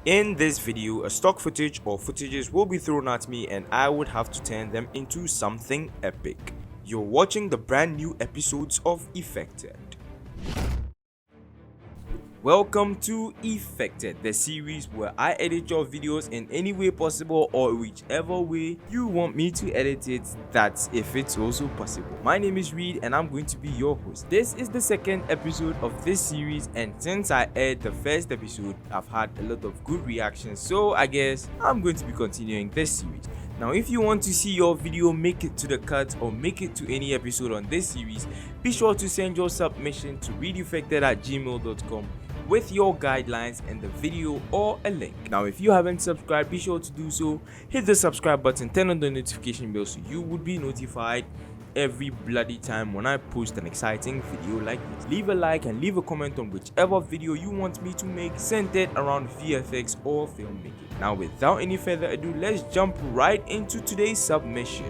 In this video, a stock footage or footages will be thrown at me and I would have to turn them into something epic. You're watching the brand new episodes of Effected. Welcome to Effected, the series where I edit your videos in any way possible or whichever way you want me to edit it, that's if it's also possible. My name is Reed and I'm going to be your host. This is the second episode of this series, and since I aired the first episode, I've had a lot of good reactions, so I guess I'm going to be continuing this series. Now, if you want to see your video make it to the cut or make it to any episode on this series, be sure to send your submission to reedeffected@gmail.com with your guidelines and the video or a link. Now, if you haven't subscribed, be sure to do so. Hit the subscribe button, turn on the notification bell so you would be notified every bloody time when I post an exciting video like this. Leave a like and leave a comment on whichever video you want me to make centered around VFX or filmmaking. Now, without any further ado, let's jump right into today's submission.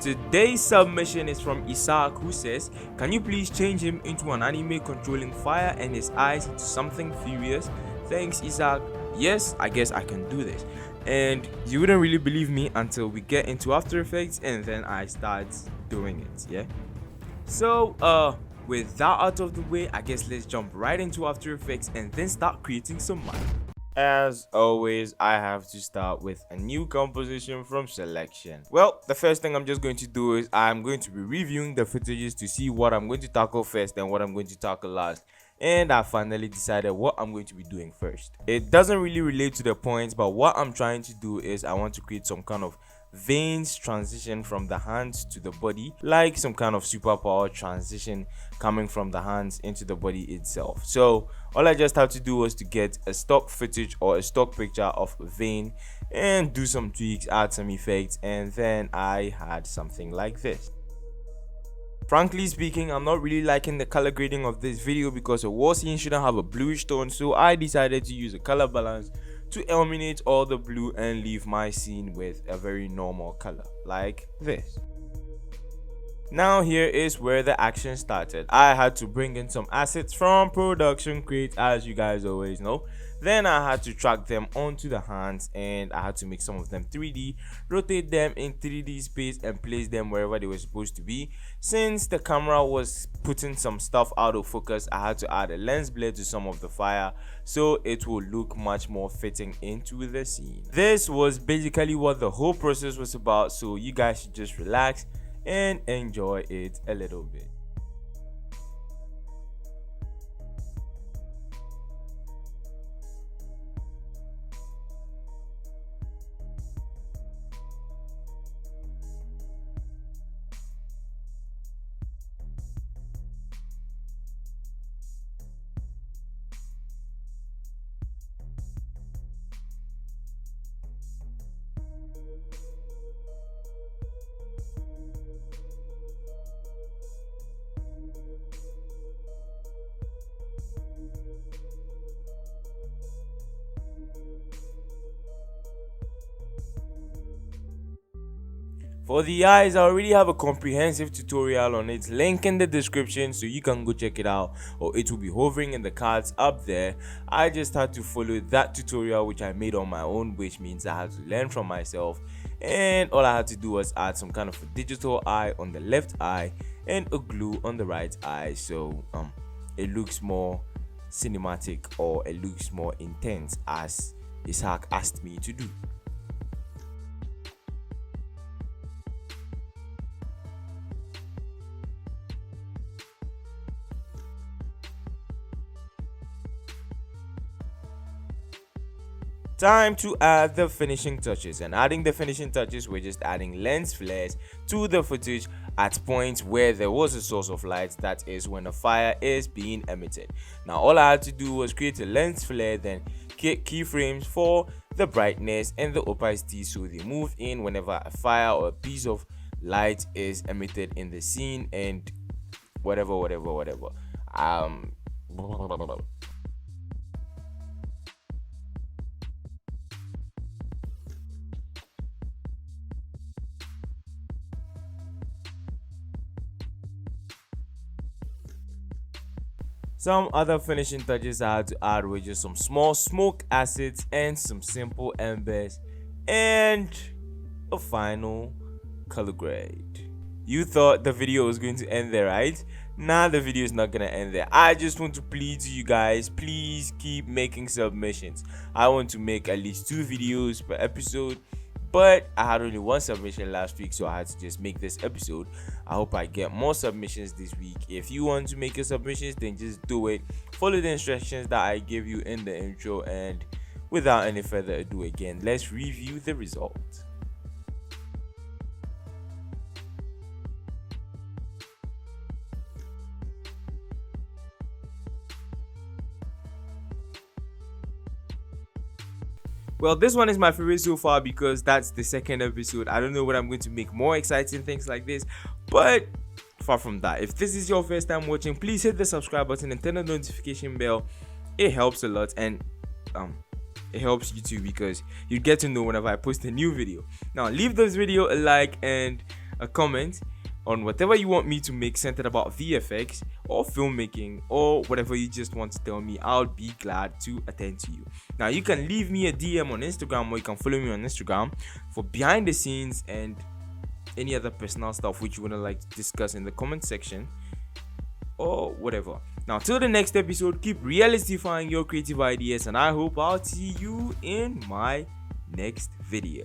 Today's submission is from Isaac, who says, "Can you please change him into an anime controlling fire and his eyes into something furious? Thanks, Isaac. Yes, I guess I can do this." And you wouldn't really believe me until we get into After Effects and then I start doing it, yeah? So, with that out of the way, I guess let's jump right into After Effects and then start creating some money. As always, I have to start with a new composition from selection. Well, the first thing I'm just going to do is I'm going to be reviewing the footages to see what I'm going to tackle first and what I'm going to tackle last. And I finally decided what I'm going to be doing first. It doesn't really relate to the points, but what I'm trying to do is I want to create some kind of veins transition from the hands to the body, like some kind of superpower transition coming from the hands into the body itself. So all I just have to do was to get a stock footage or a stock picture of a vein and do some tweaks, add some effects, and then I had something like this. Frankly speaking, I'm not really liking the color grading of this video because a wall scene shouldn't have a bluish tone, so I decided to use a color balance to eliminate all the blue and leave my scene with a very normal color like this. Now here is where the action started. I had to bring in some assets from production crate, as you guys always know. Then I had to track them onto the hands and I had to make some of them 3D, rotate them in 3D space and place them wherever they were supposed to be. Since the camera was putting some stuff out of focus, I had to add a lens blur to some of the fire so it will look much more fitting into the scene. This was basically what the whole process was about, so you guys should just relax and enjoy it a little bit. For the eyes, I already have a comprehensive tutorial on it, link in the description so you can go check it out, or it will be hovering in the cards up there. I just had to follow that tutorial which I made on my own, which means I had to learn from myself, and all I had to do was add some kind of a digital eye on the left eye and a glue on the right eye, so it looks more cinematic or it looks more intense as Isaac asked me to do. Time to add the finishing touches, and adding the finishing touches, we're just adding lens flares to the footage at points where there was a source of light, that is when a fire is being emitted. Now all I had to do was create a lens flare, then keyframes for the brightness and the opacity so they move in whenever a fire or a piece of light is emitted in the scene, and whatever. Some other finishing touches I had to add were just some small smoke assets and some simple embers and a final color grade. You thought the video was going to end there, right? Nah, the video is not gonna end there. I just want to plead to you guys, please keep making submissions. I want to make at least 2 videos per episode, but I had only 1 submission last week, so I had to just make this episode. I hope I get more submissions this week. If you want to make your submissions, then just do it. Follow the instructions that I gave you in the intro, and without any further ado, again, let's review the results. Well, this one is my favorite so far because that's the second episode. I don't know what I'm going to make more exciting things like this, but far from that, if this is your first time watching, please hit the subscribe button and turn on the notification bell. It helps a lot, and it helps you too because you get to know whenever I post a new video. Now, leave this video a like and a comment on whatever you want me to make centered about VFX or filmmaking or whatever you just want to tell me. I'll be glad to attend to you. Now, you can leave me a DM on Instagram, or you can follow me on Instagram for behind the scenes and any other personal stuff which you would like to discuss in the comment section or whatever. Now, till the next episode, keep realistifying your creative ideas, and I hope I'll see you in my next video.